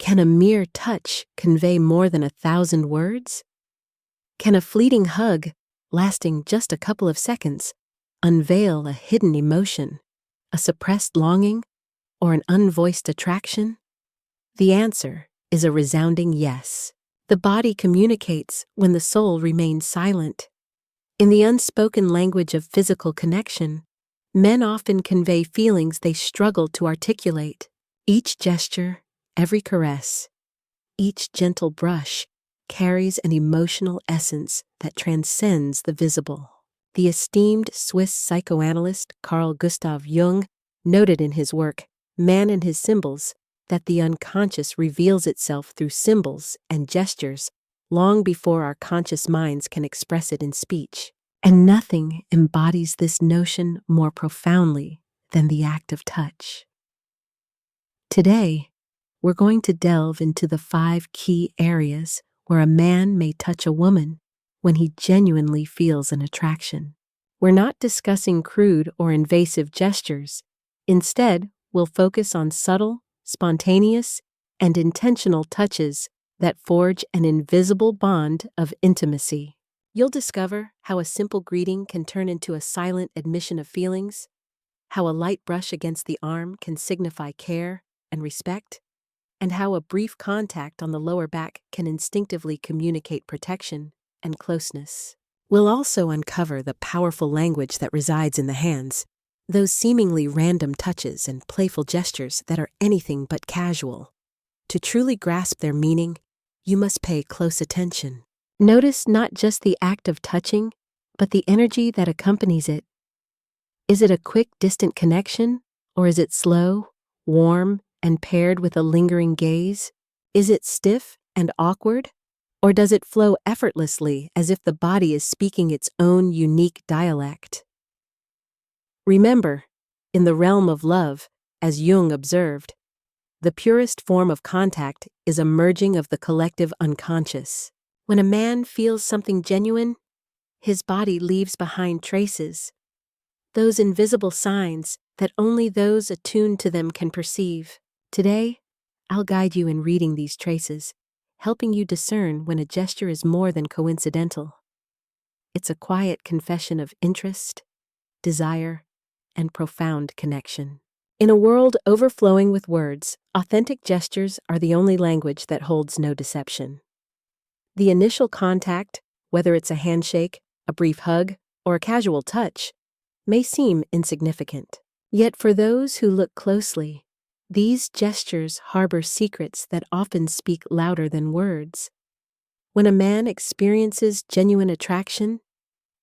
Can a mere touch convey more than 1,000 words? Can a fleeting hug, lasting just a couple of seconds, unveil a hidden emotion, a suppressed longing, or an unvoiced attraction? The answer is a resounding yes. The body communicates when the soul remains silent. In the unspoken language of physical connection, men often convey feelings they struggle to articulate. Each gesture, every caress, each gentle brush carries an emotional essence that transcends the visible. The esteemed Swiss psychoanalyst Carl Gustav Jung noted in his work, Man and His Symbols, that the unconscious reveals itself through symbols and gestures long before our conscious minds can express it in speech. And nothing embodies this notion more profoundly than the act of touch. Today, we're going to delve into the 5 key areas where a man may touch a woman when he genuinely feels an attraction. We're not discussing crude or invasive gestures. Instead, we'll focus on subtle, spontaneous, and intentional touches that forge an invisible bond of intimacy. You'll discover how a simple greeting can turn into a silent admission of feelings, how a light brush against the arm can signify care and respect, and how a brief contact on the lower back can instinctively communicate protection and closeness. We'll also uncover the powerful language that resides in the hands, those seemingly random touches and playful gestures that are anything but casual. To truly grasp their meaning, you must pay close attention. Notice not just the act of touching, but the energy that accompanies it. Is it a quick, distant connection, or is it slow, warm, and paired with a lingering gaze? Is it stiff and awkward, or does it flow effortlessly as if the body is speaking its own unique dialect? Remember, in the realm of love, as Jung observed, the purest form of contact is a merging of the collective unconscious. When a man feels something genuine, his body leaves behind traces, those invisible signs that only those attuned to them can perceive. Today, I'll guide you in reading these traces, helping you discern when a gesture is more than coincidental. It's a quiet confession of interest, desire, and profound connection. In a world overflowing with words, authentic gestures are the only language that holds no deception. The initial contact, whether it's a handshake, a brief hug, or a casual touch, may seem insignificant. Yet for those who look closely, these gestures harbor secrets that often speak louder than words. When a man experiences genuine attraction,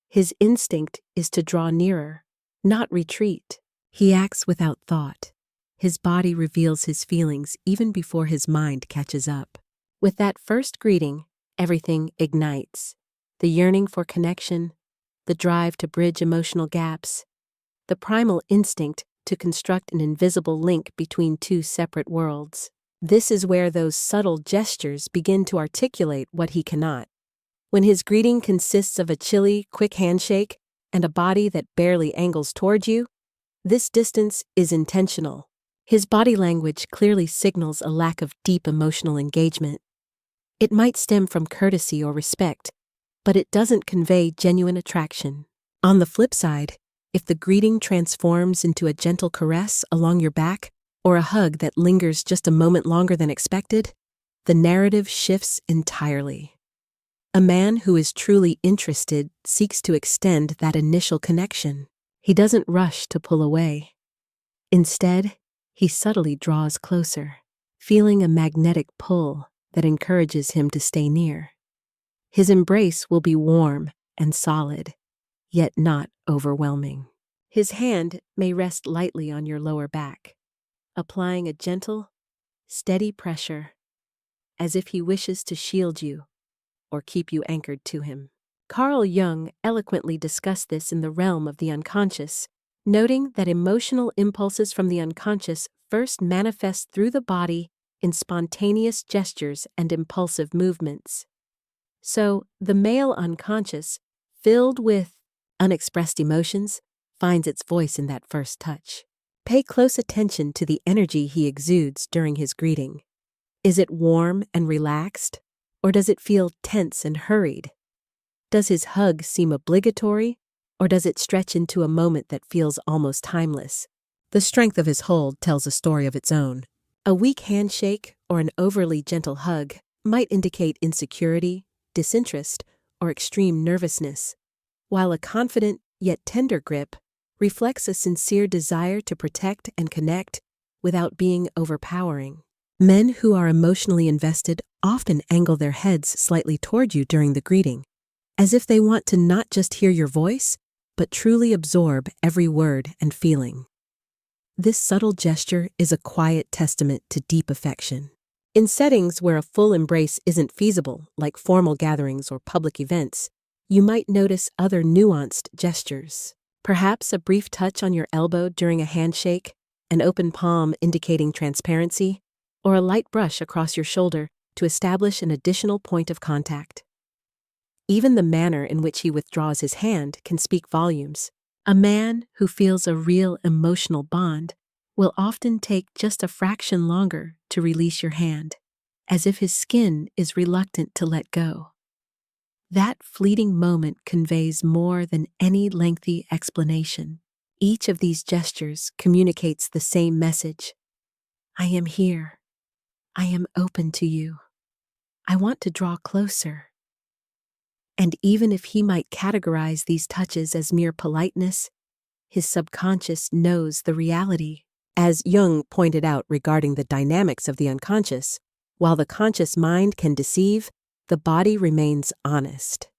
his instinct is to draw nearer, not retreat. He acts without thought. His body reveals his feelings even before his mind catches up. With that first greeting, everything ignites. The yearning for connection, the drive to bridge emotional gaps, the primal instinct to construct an invisible link between two separate worlds. This is where those subtle gestures begin to articulate what he cannot. When his greeting consists of a chilly, quick handshake and a body that barely angles toward you, this distance is intentional. His body language clearly signals a lack of deep emotional engagement. It might stem from courtesy or respect, but it doesn't convey genuine attraction. On the flip side, if the greeting transforms into a gentle caress along your back or a hug that lingers just a moment longer than expected, the narrative shifts entirely. A man who is truly interested seeks to extend that initial connection. He doesn't rush to pull away. Instead, he subtly draws closer, feeling a magnetic pull that encourages him to stay near. His embrace will be warm and solid, yet not overwhelming. His hand may rest lightly on your lower back, applying a gentle, steady pressure, as if he wishes to shield you or keep you anchored to him. Carl Jung eloquently discussed this in the realm of the unconscious, noting that emotional impulses from the unconscious first manifest through the body in spontaneous gestures and impulsive movements. So, the male unconscious, filled with unexpressed emotions, finds its voice in that first touch. Pay close attention to the energy he exudes during his greeting. Is it warm and relaxed, or does it feel tense and hurried? Does his hug seem obligatory, or does it stretch into a moment that feels almost timeless? The strength of his hold tells a story of its own. A weak handshake or an overly gentle hug might indicate insecurity, disinterest, or extreme nervousness, while a confident yet tender grip reflects a sincere desire to protect and connect without being overpowering. Men who are emotionally invested often angle their heads slightly toward you during the greeting, as if they want to not just hear your voice, but truly absorb every word and feeling. This subtle gesture is a quiet testament to deep affection. In settings where a full embrace isn't feasible, like formal gatherings or public events, you might notice other nuanced gestures. Perhaps a brief touch on your elbow during a handshake, an open palm indicating transparency, or a light brush across your shoulder to establish an additional point of contact. Even the manner in which he withdraws his hand can speak volumes. A man who feels a real emotional bond will often take just a fraction longer to release your hand, as if his skin is reluctant to let go. That fleeting moment conveys more than any lengthy explanation. Each of these gestures communicates the same message. I am here. I am open to you. I want to draw closer. And even if he might categorize these touches as mere politeness, his subconscious knows the reality. As Jung pointed out regarding the dynamics of the unconscious, while the conscious mind can deceive, the body remains honest.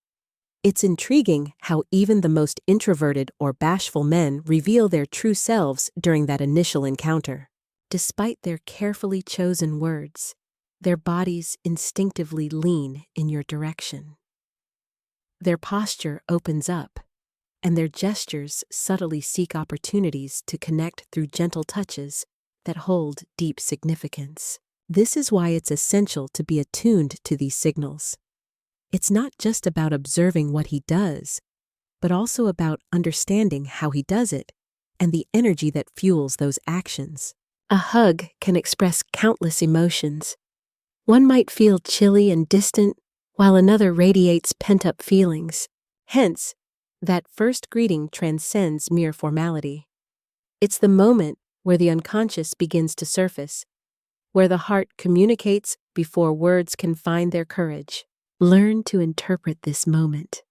It's intriguing how even the most introverted or bashful men reveal their true selves during that initial encounter. Despite their carefully chosen words, their bodies instinctively lean in your direction. Their posture opens up, and their gestures subtly seek opportunities to connect through gentle touches that hold deep significance. This is why it's essential to be attuned to these signals. It's not just about observing what he does, but also about understanding how he does it and the energy that fuels those actions. A hug can express countless emotions. One might feel chilly and distant, while another radiates pent-up feelings. Hence, that first greeting transcends mere formality. It's the moment where the unconscious begins to surface, where the heart communicates before words can find their courage. Learn to interpret this moment,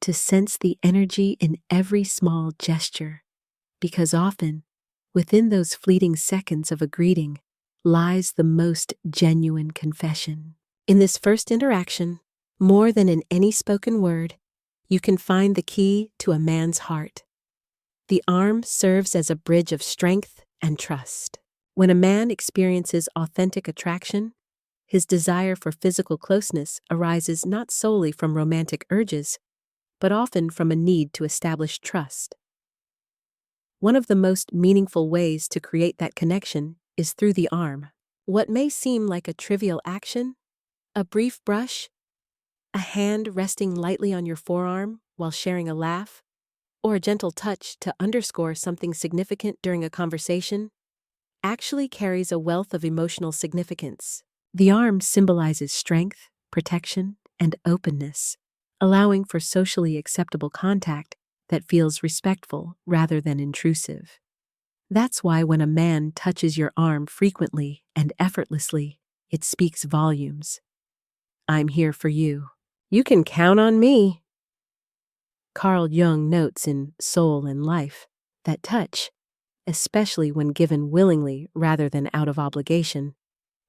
to sense the energy in every small gesture, because often, within those fleeting seconds of a greeting, lies the most genuine confession. In this first interaction, more than in any spoken word, you can find the key to a man's heart. The arm serves as a bridge of strength and trust. When a man experiences authentic attraction, his desire for physical closeness arises not solely from romantic urges, but often from a need to establish trust. One of the most meaningful ways to create that connection is through the arm. What may seem like a trivial action, a brief brush, a hand resting lightly on your forearm while sharing a laugh, or a gentle touch to underscore something significant during a conversation, actually carries a wealth of emotional significance. The arm symbolizes strength, protection, and openness, allowing for socially acceptable contact that feels respectful rather than intrusive. That's why when a man touches your arm frequently and effortlessly, it speaks volumes. I'm here for you. You can count on me. Carl Jung notes in Soul and Life that touch, especially when given willingly rather than out of obligation,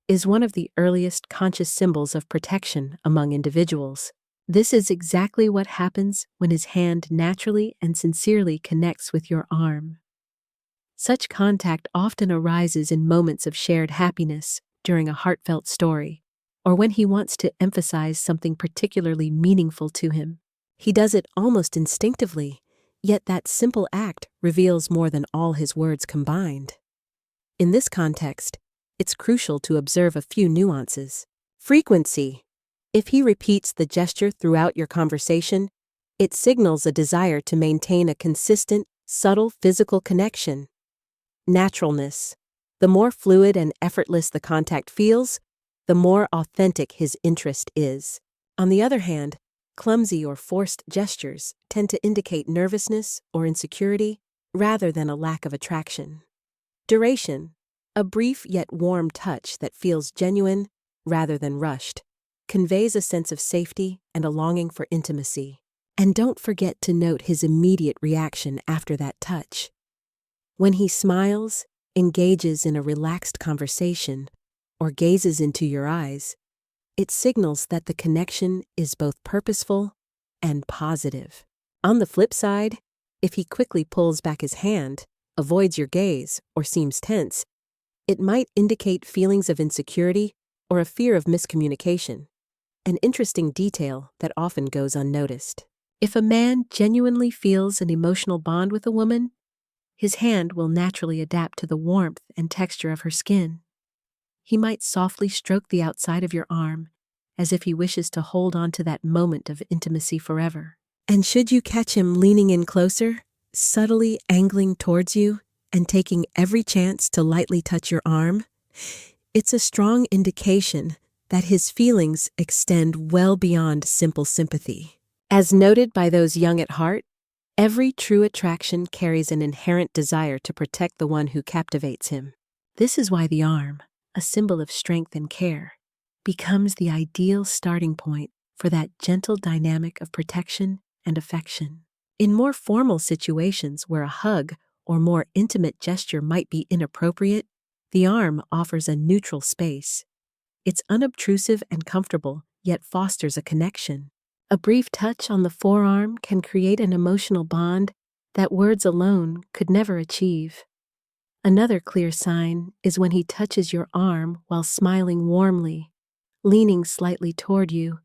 is one of the earliest conscious symbols of protection among individuals. This is exactly what happens when his hand naturally and sincerely connects with your arm. Such contact often arises in moments of shared happiness during a heartfelt story, or when he wants to emphasize something particularly meaningful to him. He does it almost instinctively, yet that simple act reveals more than all his words combined. In this context, it's crucial to observe a few nuances. Frequency. If he repeats the gesture throughout your conversation, it signals a desire to maintain a consistent, subtle physical connection. Naturalness. The more fluid and effortless the contact feels, the more authentic his interest is. On the other hand, clumsy or forced gestures tend to indicate nervousness or insecurity rather than a lack of attraction. Duration: a brief yet warm touch that feels genuine rather than rushed, conveys a sense of safety and a longing for intimacy. And don't forget to note his immediate reaction after that touch. When he smiles, engages in a relaxed conversation, or gazes into your eyes, it signals that the connection is both purposeful and positive. On the flip side, if he quickly pulls back his hand, avoids your gaze, or seems tense, it might indicate feelings of insecurity or a fear of miscommunication, an interesting detail that often goes unnoticed. If a man genuinely feels an emotional bond with a woman, his hand will naturally adapt to the warmth and texture of her skin. He might softly stroke the outside of your arm, as if he wishes to hold on to that moment of intimacy forever. And should you catch him leaning in closer, subtly angling towards you, and taking every chance to lightly touch your arm, it's a strong indication that his feelings extend well beyond simple sympathy. As noted by those young at heart, every true attraction carries an inherent desire to protect the one who captivates him. This is why the arm, a symbol of strength and care, becomes the ideal starting point for that gentle dynamic of protection and affection. In more formal situations where a hug or more intimate gesture might be inappropriate, the arm offers a neutral space. It's unobtrusive and comfortable, yet fosters a connection. A brief touch on the forearm can create an emotional bond that words alone could never achieve. Another clear sign is when he touches your arm while smiling warmly, leaning slightly toward you,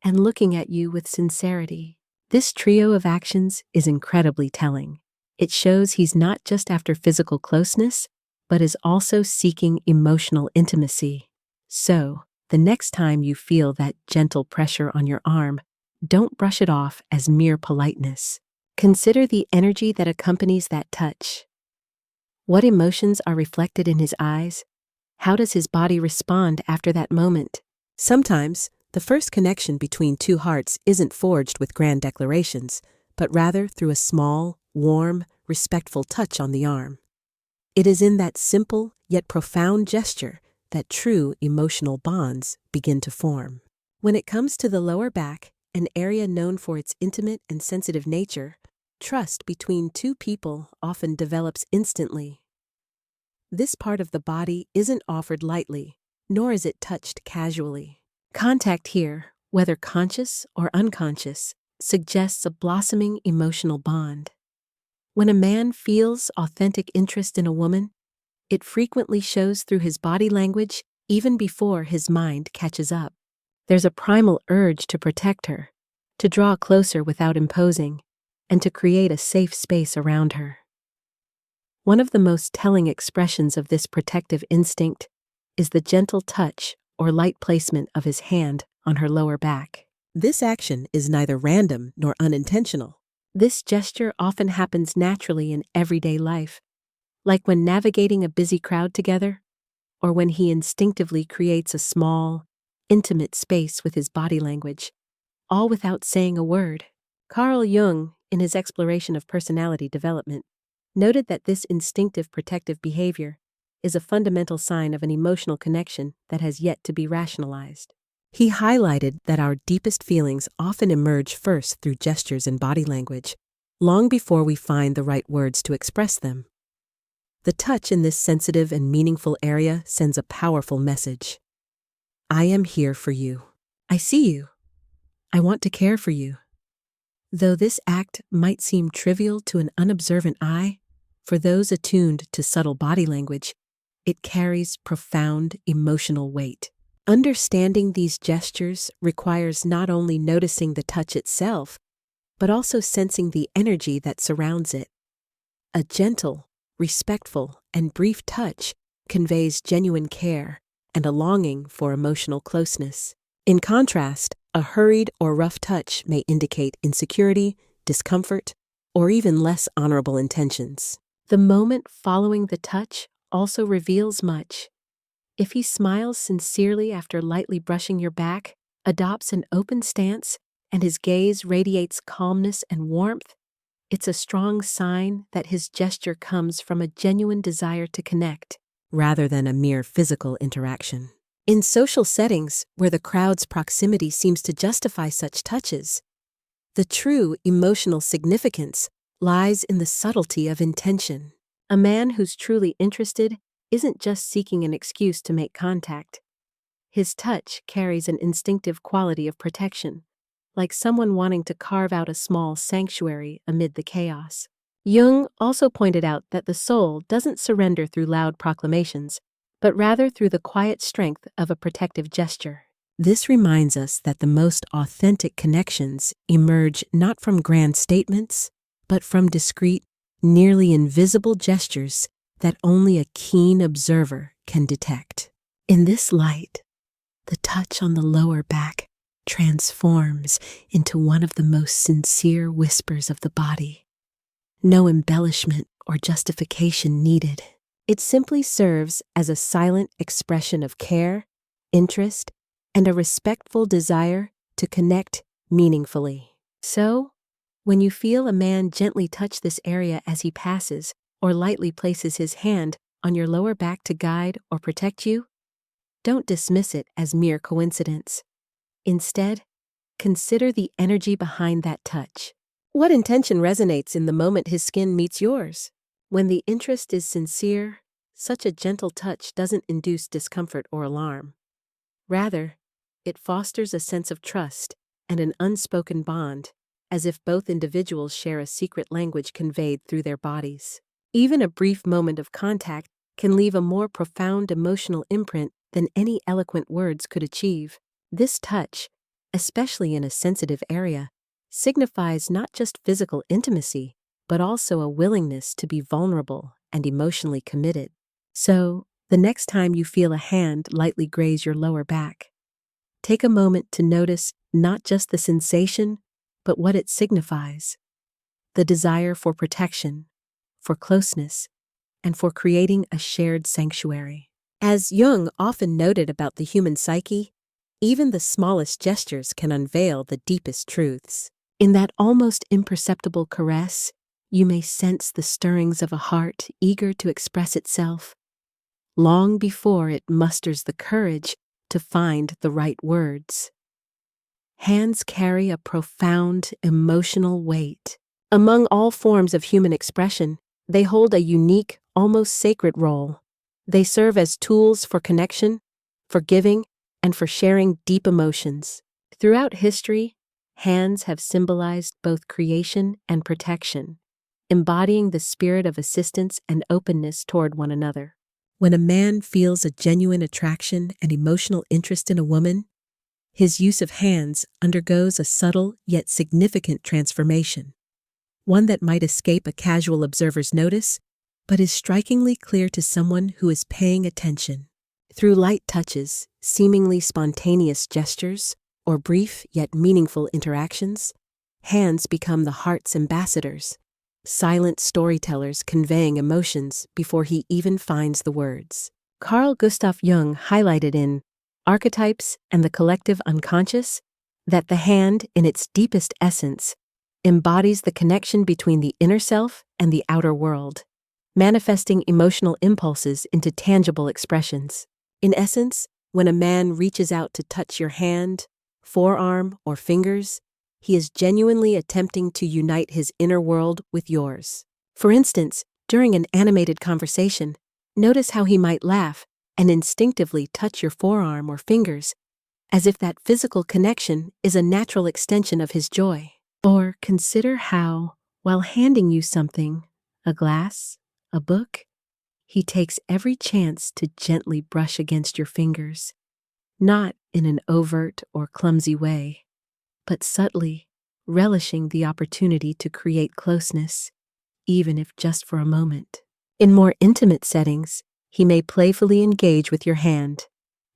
and looking at you with sincerity. This trio of actions is incredibly telling. It shows he's not just after physical closeness, but is also seeking emotional intimacy. So, the next time you feel that gentle pressure on your arm, don't brush it off as mere politeness. Consider the energy that accompanies that touch. What emotions are reflected in his eyes? How does his body respond after that moment? Sometimes, the first connection between two hearts isn't forged with grand declarations, but rather through a small, warm, respectful touch on the arm. It is in that simple yet profound gesture that true emotional bonds begin to form. When it comes to the lower back, an area known for its intimate and sensitive nature, trust between two people often develops instantly. This part of the body isn't offered lightly, nor is it touched casually. Contact here, whether conscious or unconscious, suggests a blossoming emotional bond. When a man feels authentic interest in a woman, it frequently shows through his body language even before his mind catches up. There's a primal urge to protect her, to draw closer without imposing, and to create a safe space around her. One of the most telling expressions of this protective instinct is the gentle touch or light placement of his hand on her lower back. This action is neither random nor unintentional. This gesture often happens naturally in everyday life, like when navigating a busy crowd together, or when he instinctively creates a small, intimate space with his body language, all without saying a word. Carl Jung, in his exploration of personality development, noted that this instinctive protective behavior is a fundamental sign of an emotional connection that has yet to be rationalized. He highlighted that our deepest feelings often emerge first through gestures and body language, long before we find the right words to express them. The touch in this sensitive and meaningful area sends a powerful message. I am here for you. I see you. I want to care for you. Though this act might seem trivial to an unobservant eye, for those attuned to subtle body language, it carries profound emotional weight. Understanding these gestures requires not only noticing the touch itself, but also sensing the energy that surrounds it. A gentle, respectful, and brief touch conveys genuine care and a longing for emotional closeness. In contrast, a hurried or rough touch may indicate insecurity, discomfort, or even less honorable intentions. The moment following the touch also reveals much. If he smiles sincerely after lightly brushing your back, adopts an open stance, and his gaze radiates calmness and warmth, it's a strong sign that his gesture comes from a genuine desire to connect, rather than a mere physical interaction. In social settings, where the crowd's proximity seems to justify such touches, the true emotional significance lies in the subtlety of intention. A man who's truly interested isn't just seeking an excuse to make contact. His touch carries an instinctive quality of protection, like someone wanting to carve out a small sanctuary amid the chaos. Jung also pointed out that the soul doesn't surrender through loud proclamations, but rather through the quiet strength of a protective gesture. This reminds us that the most authentic connections emerge not from grand statements, but from discreet, nearly invisible gestures that only a keen observer can detect. In this light, the touch on the lower back transforms into one of the most sincere whispers of the body. No embellishment or justification needed. It simply serves as a silent expression of care, interest, and a respectful desire to connect meaningfully. So, when you feel a man gently touch this area as he passes, or lightly places his hand on your lower back to guide or protect you, don't dismiss it as mere coincidence. Instead, consider the energy behind that touch. What intention resonates in the moment his skin meets yours? When the interest is sincere, such a gentle touch doesn't induce discomfort or alarm. Rather, it fosters a sense of trust and an unspoken bond, as if both individuals share a secret language conveyed through their bodies. Even a brief moment of contact can leave a more profound emotional imprint than any eloquent words could achieve. This touch, especially in a sensitive area, signifies not just physical intimacy, but also a willingness to be vulnerable and emotionally committed. So, the next time you feel a hand lightly graze your lower back, take a moment to notice not just the sensation, but what it signifies: the desire for protection, for closeness, and for creating a shared sanctuary. As Jung often noted about the human psyche, even the smallest gestures can unveil the deepest truths. In that almost imperceptible caress, you may sense the stirrings of a heart eager to express itself, long before it musters the courage to find the right words. Hands carry a profound emotional weight. Among all forms of human expression, they hold a unique, almost sacred role. They serve as tools for connection, for giving, and for sharing deep emotions. Throughout history, hands have symbolized both creation and protection, embodying the spirit of assistance and openness toward one another. When a man feels a genuine attraction and emotional interest in a woman, his use of hands undergoes a subtle yet significant transformation, one that might escape a casual observer's notice, but is strikingly clear to someone who is paying attention. Through light touches, seemingly spontaneous gestures, or brief yet meaningful interactions, hands become the heart's ambassadors, silent storytellers conveying emotions before he even finds the words. Carl Gustav Jung highlighted in Archetypes and the Collective Unconscious that the hand, in its deepest essence, embodies the connection between the inner self and the outer world, manifesting emotional impulses into tangible expressions. In essence, when a man reaches out to touch your hand, forearm, or fingers, he is genuinely attempting to unite his inner world with yours. For instance, during an animated conversation, notice how he might laugh and instinctively touch your forearm or fingers, as if that physical connection is a natural extension of his joy. Or consider how, while handing you something, a glass, a book, he takes every chance to gently brush against your fingers, not in an overt or clumsy way, but subtly, relishing the opportunity to create closeness, even if just for a moment. In more intimate settings, he may playfully engage with your hand,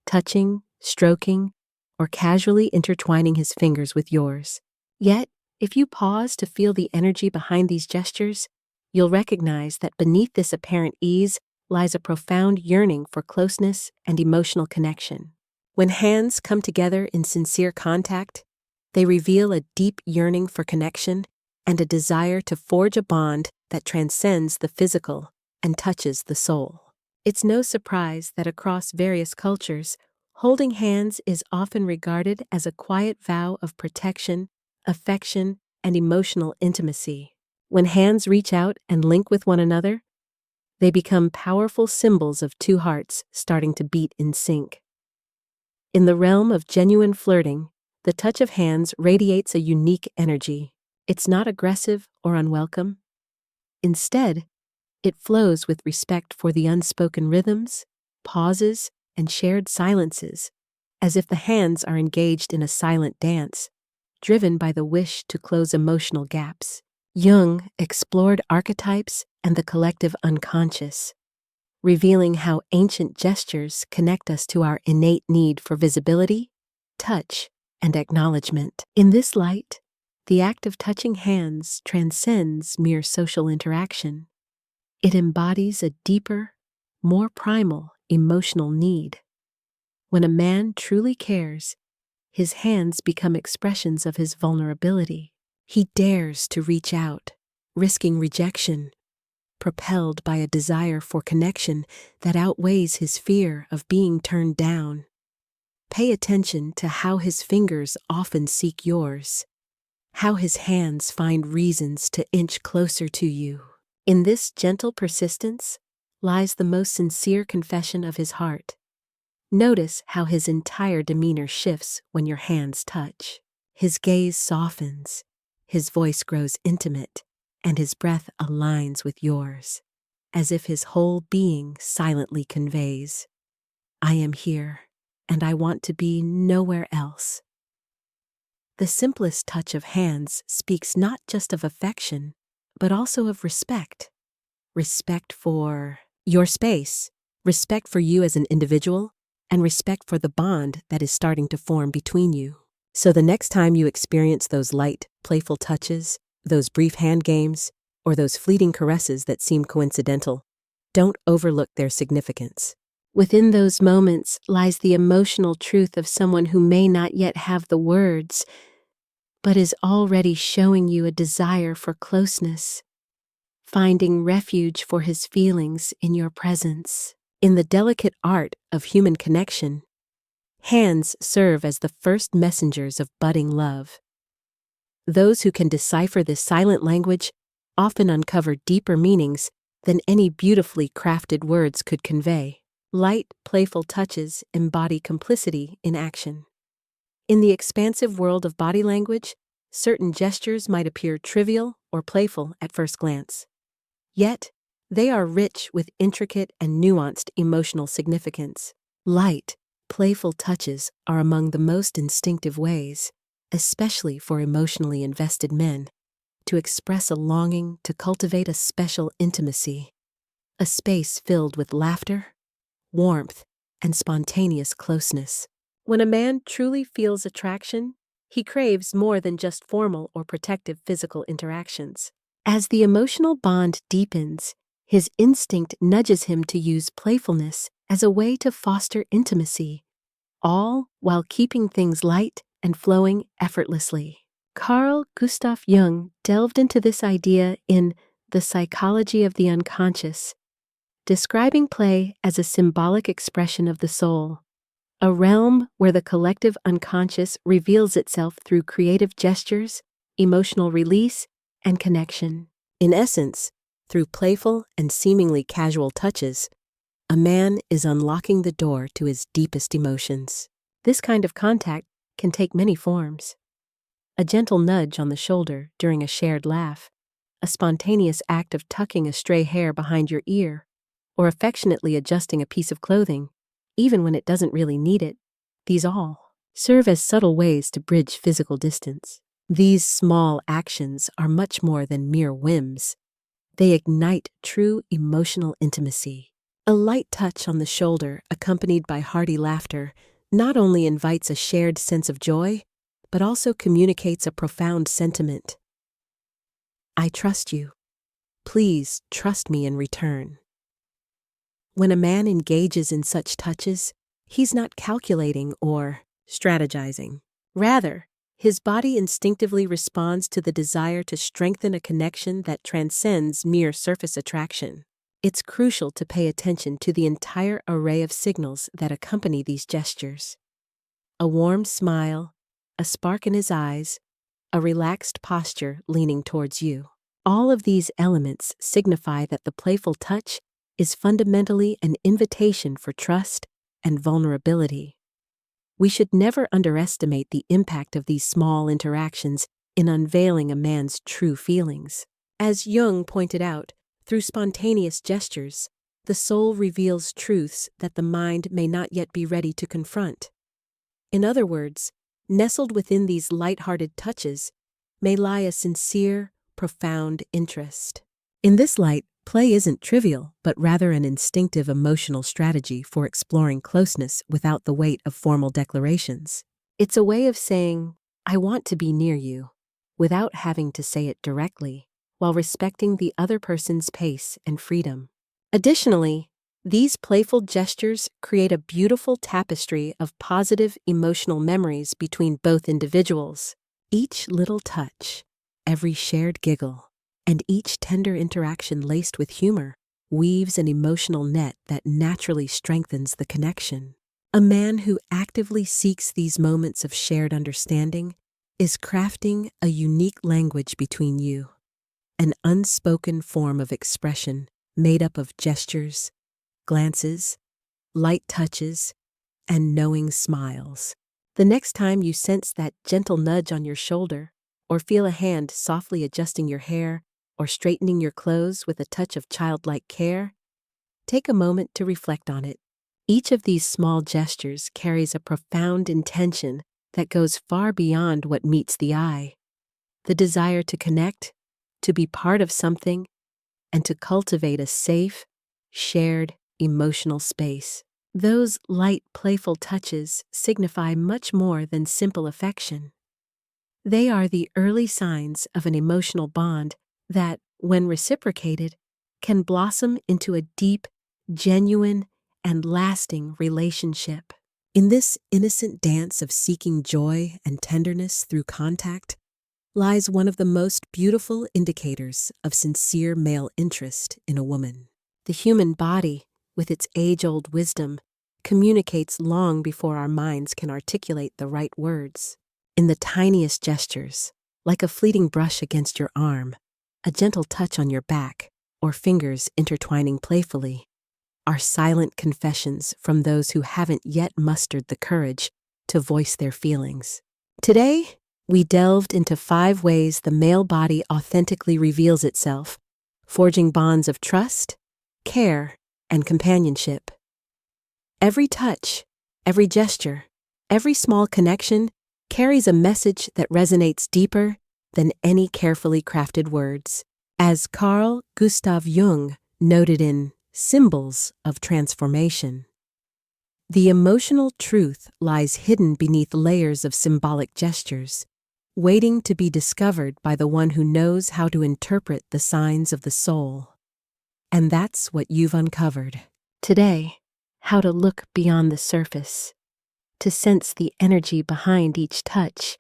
touching, stroking, or casually intertwining his fingers with yours. Yet, if you pause to feel the energy behind these gestures, you'll recognize that beneath this apparent ease lies a profound yearning for closeness and emotional connection. When hands come together in sincere contact, they reveal a deep yearning for connection and a desire to forge a bond that transcends the physical and touches the soul. It's no surprise that across various cultures, holding hands is often regarded as a quiet vow of protection, affection, and emotional intimacy. When hands reach out and link with one another, they become powerful symbols of two hearts starting to beat in sync. In the realm of genuine flirting, the touch of hands radiates a unique energy. It's not aggressive or unwelcome. Instead, it flows with respect for the unspoken rhythms, pauses, and shared silences, as if the hands are engaged in a silent dance, driven by the wish to close emotional gaps. Jung explored archetypes and the collective unconscious, revealing how ancient gestures connect us to our innate need for visibility, touch, and acknowledgement. In this light, the act of touching hands transcends mere social interaction. It embodies a deeper, more primal emotional need. When a man truly cares, his hands become expressions of his vulnerability. He dares to reach out, risking rejection, propelled by a desire for connection that outweighs his fear of being turned down. Pay attention to how his fingers often seek yours, how his hands find reasons to inch closer to you. In this gentle persistence lies the most sincere confession of his heart. Notice how his entire demeanor shifts when your hands touch. His gaze softens, his voice grows intimate, and his breath aligns with yours, as if his whole being silently conveys, "I am here, and I want to be nowhere else." The simplest touch of hands speaks not just of affection, but also of respect. Respect for your space, respect for you as an individual, and respect for the bond that is starting to form between you. So the next time you experience those light, playful touches, those brief hand games, or those fleeting caresses that seem coincidental, don't overlook their significance. Within those moments lies the emotional truth of someone who may not yet have the words, but is already showing you a desire for closeness, finding refuge for his feelings in your presence. In the delicate art of human connection, hands serve as the first messengers of budding love. Those who can decipher this silent language often uncover deeper meanings than any beautifully crafted words could convey. Light, playful touches embody complicity in action. In the expansive world of body language, certain gestures might appear trivial or playful at first glance. Yet, they are rich with intricate and nuanced emotional significance. Light, playful touches are among the most instinctive ways, especially for emotionally invested men, to express a longing to cultivate a special intimacy, a space filled with laughter, warmth, and spontaneous closeness. When a man truly feels attraction, he craves more than just formal or protective physical interactions. As the emotional bond deepens, his instinct nudges him to use playfulness as a way to foster intimacy, all while keeping things light and flowing effortlessly. Carl Gustav Jung delved into this idea in The Psychology of the Unconscious, describing play as a symbolic expression of the soul, a realm where the collective unconscious reveals itself through creative gestures, emotional release, and connection. In essence, through playful and seemingly casual touches, a man is unlocking the door to his deepest emotions. This kind of contact can take many forms. A gentle nudge on the shoulder during a shared laugh, a spontaneous act of tucking a stray hair behind your ear, or affectionately adjusting a piece of clothing, even when it doesn't really need it. These all serve as subtle ways to bridge physical distance. These small actions are much more than mere whims. They ignite true emotional intimacy. A light touch on the shoulder, accompanied by hearty laughter, not only invites a shared sense of joy, but also communicates a profound sentiment. I trust you. Please trust me in return. When a man engages in such touches, he's not calculating or strategizing. Rather, his body instinctively responds to the desire to strengthen a connection that transcends mere surface attraction. It's crucial to pay attention to the entire array of signals that accompany these gestures. A warm smile, a spark in his eyes, a relaxed posture leaning towards you. All of these elements signify that the playful touch is fundamentally an invitation for trust and vulnerability. We should never underestimate the impact of these small interactions in unveiling a man's true feelings. As Jung pointed out, through spontaneous gestures, the soul reveals truths that the mind may not yet be ready to confront. In other words, nestled within these light-hearted touches may lie a sincere, profound interest. In this light, play isn't trivial, but rather an instinctive emotional strategy for exploring closeness without the weight of formal declarations. It's a way of saying, "I want to be near you," without having to say it directly, while respecting the other person's pace and freedom. Additionally, these playful gestures create a beautiful tapestry of positive emotional memories between both individuals. Each little touch, every shared giggle, and each tender interaction laced with humor weaves an emotional net that naturally strengthens the connection. A man who actively seeks these moments of shared understanding is crafting a unique language between you, an unspoken form of expression made up of gestures, glances, light touches, and knowing smiles. The next time you sense that gentle nudge on your shoulder, or feel a hand softly adjusting your hair or straightening your clothes with a touch of childlike care, take a moment to reflect on it. Each of these small gestures carries a profound intention that goes far beyond what meets the eye. The desire to connect, to be part of something, and to cultivate a safe, shared, emotional space. Those light, playful touches signify much more than simple affection. They are the early signs of an emotional bond that, when reciprocated, can blossom into a deep, genuine, and lasting relationship. In this innocent dance of seeking joy and tenderness through contact lies one of the most beautiful indicators of sincere male interest in a woman. The human body, with its age-old wisdom, communicates long before our minds can articulate the right words. In the tiniest gestures, like a fleeting brush against your arm, a gentle touch on your back, or fingers intertwining playfully, are silent confessions from those who haven't yet mustered the courage to voice their feelings. Today, we delved into 5 ways the male body authentically reveals itself, forging bonds of trust, care, and companionship. Every touch, every gesture, every small connection carries a message that resonates deeper than any carefully crafted words. As Carl Gustav Jung noted in Symbols of Transformation, the emotional truth lies hidden beneath layers of symbolic gestures, waiting to be discovered by the one who knows how to interpret the signs of the soul. And that's what you've uncovered. Today, how to look beyond the surface, to sense the energy behind each touch,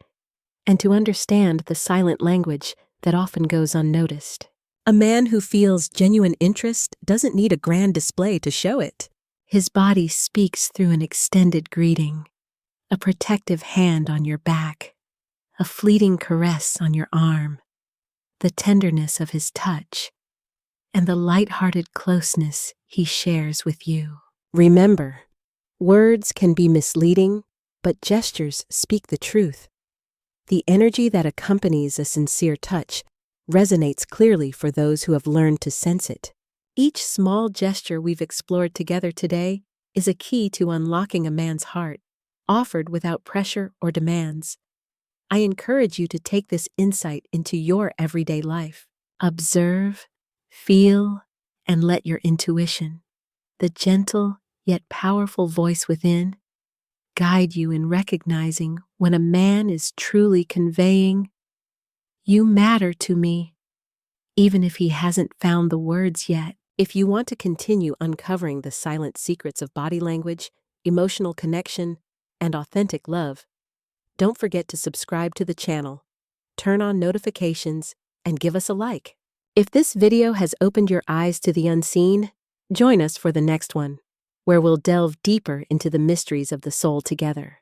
and to understand the silent language that often goes unnoticed. A man who feels genuine interest doesn't need a grand display to show it. His body speaks through an extended greeting, a protective hand on your back, a fleeting caress on your arm, the tenderness of his touch, and the light-hearted closeness he shares with you. Remember, words can be misleading, but gestures speak the truth. The energy that accompanies a sincere touch resonates clearly for those who have learned to sense it. Each small gesture we've explored together today is a key to unlocking a man's heart, offered without pressure or demands. I encourage you to take this insight into your everyday life. Observe, feel, and let your intuition, the gentle yet powerful voice within, guide you in recognizing when a man is truly conveying, "You matter to me," even if he hasn't found the words yet. If you want to continue uncovering the silent secrets of body language, emotional connection, and authentic love, don't forget to subscribe to the channel, turn on notifications, and give us a like. If this video has opened your eyes to the unseen, join us for the next one, where we'll delve deeper into the mysteries of the soul together.